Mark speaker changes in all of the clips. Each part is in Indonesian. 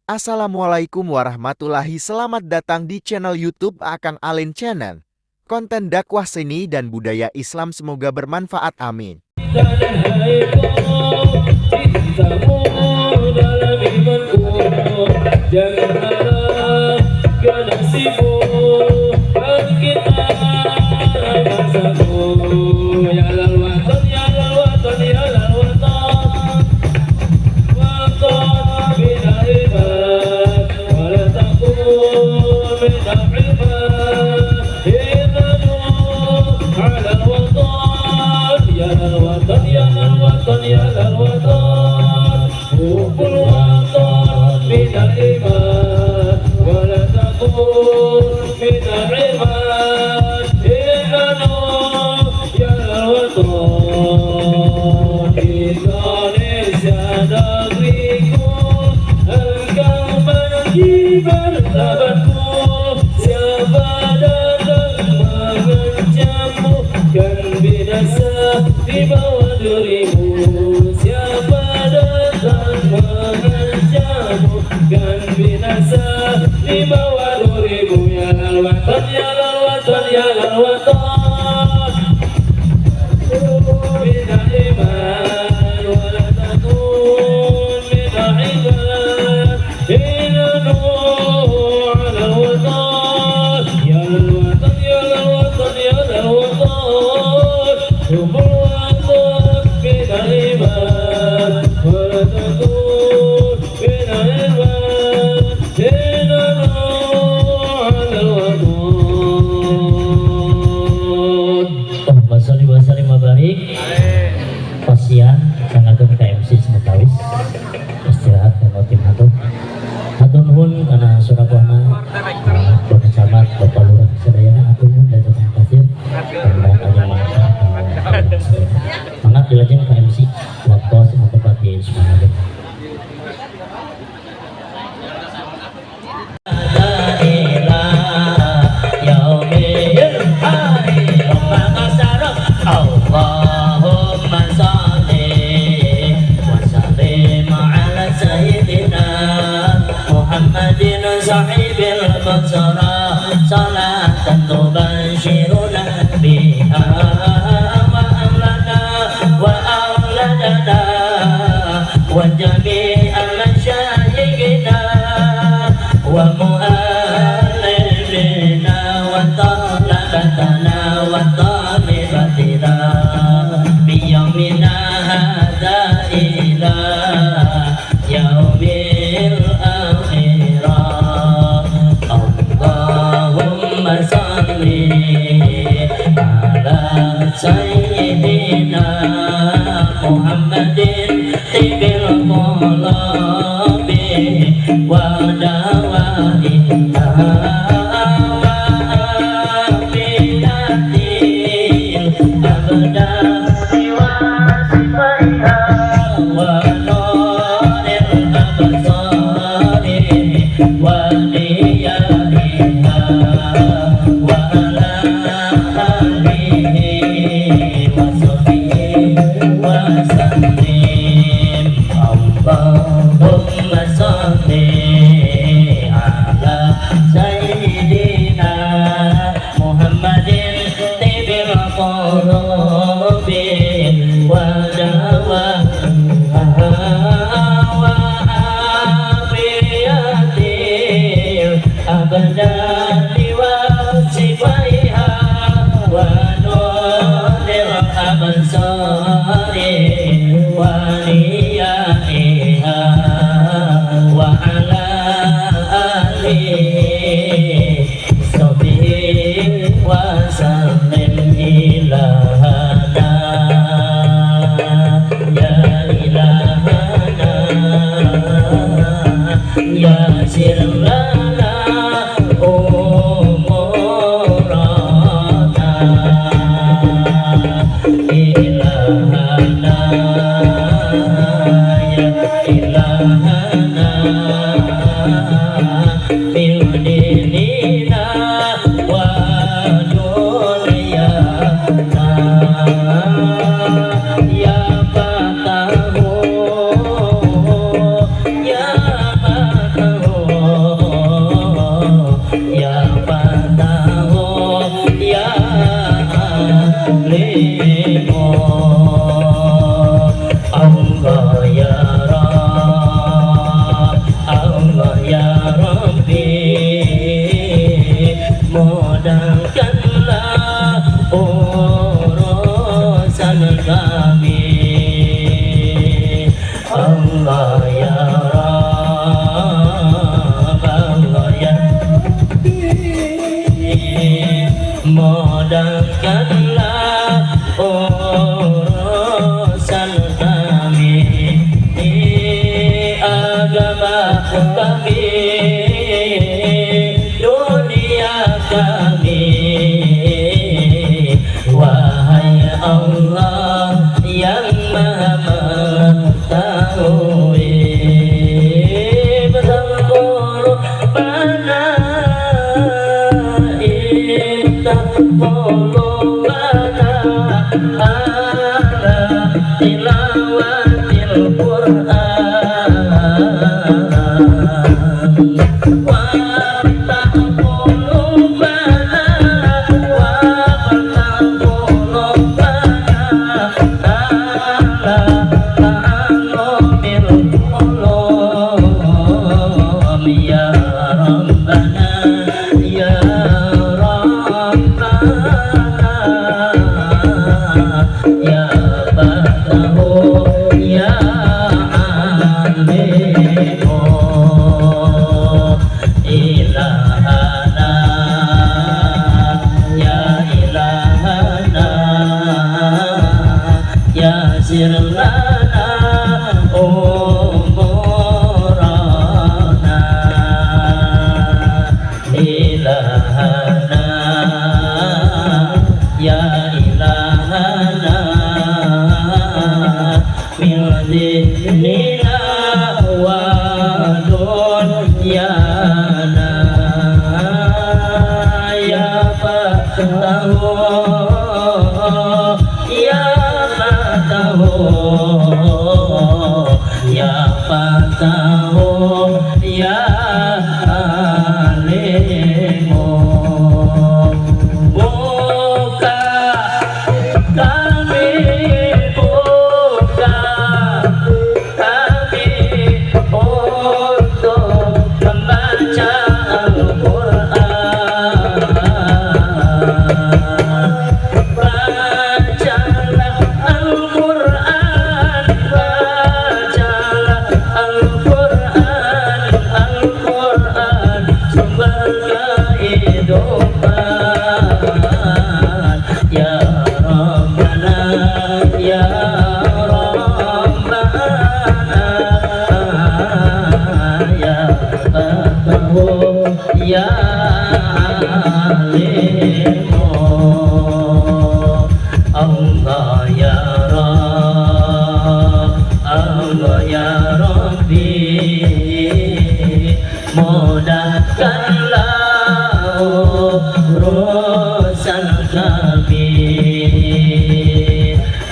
Speaker 1: Assalamualaikum warahmatullahi. Selamat datang di channel YouTube Akang Alin Channel. Konten dakwah seni dan budaya Islam semoga bermanfaat. Amin.
Speaker 2: Di bawah dirimu, siapa datang mengancammu kan binasa di bawah dirimu. Ya lal watan, ya lal watan, ya lal watan. Bina iman wala takun bina iman inanu ala watan. Ya lal watan, ya lal watan, ya lal watan.
Speaker 3: Pasian sangatun KMC semetawis istirahat tim hatur hatur nuhun karena surakohna Bapak Camat Bapak Lurah Sadayana hatur nuhun dan terima kasih mangat dilajeng KMC waktu semua tempat di Sumanado. صاحب البصرة صلاة تبشرنا بها وأهلنا وأولادنا وجميع مشايخنا ومؤلفنا وطلبتنا وطالبتنا بيومنا هذا إلى يوم Sayyidina Muhammadin tibil qulabi wa dawaiha wa afiyatil abdani wa sifaiha wa nuril absari wa niyaiha wa ala Allahumma salli ala Sayyidina Muhammadin tibil qulubi wa dawaiha wa afiyatil abdani wa sifaiha wa nuril absari wa niyaiha wa ala alihi sahbihi wa sallim ilahana ya ilahana ya sirlana umurana ilahana ya ilahana bil dinina wa dunyana ya fatahu ya fatahu Allah ya Rabb, Allah ya Rabbi, mudahkanlah urusan kami. Allah ya Rabb, Allah ya mudahkanlah urusan kami, agama kami, dunia kami. Wahai Allah yang Maha Mengetahui, bertanggung mana tilawatil Qur'an waftah qulubana waftah qulubana ala ta'allumil qulub ya Rabbana ya ya Fatahu ya Alimu ilahana ya ilahana ya sirlana umurana ilahana ya ilahana milzinina wa dunyana ya Fatahu ya Fatahu ya Fatahu ya Alimu. Buka kami, buka kami untuk membaca Al-Quran. Bacalah Al-Quran, bacalah Al-Quran, Al-Quran sumber kehidupan. Ya Rabbana ya Rabbana ya Fatahu ya Alimu. Allah ya Rabb, Allah ya Rabbi, mudahkanlah urusan kami.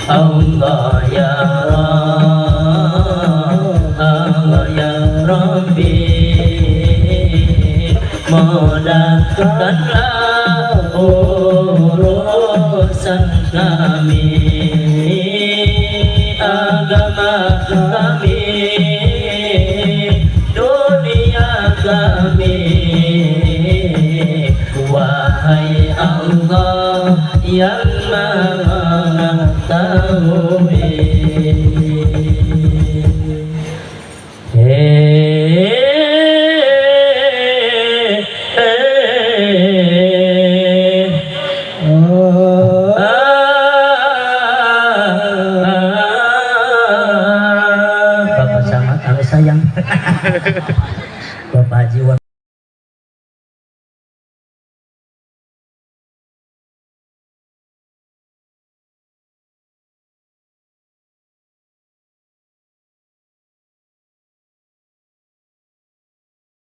Speaker 3: Allah ya Rabb, Allah ya Rabbi, mudahkanlah urusan kami, agama kami, dunia kami. Wahai Allah yang Maha Mengetahui,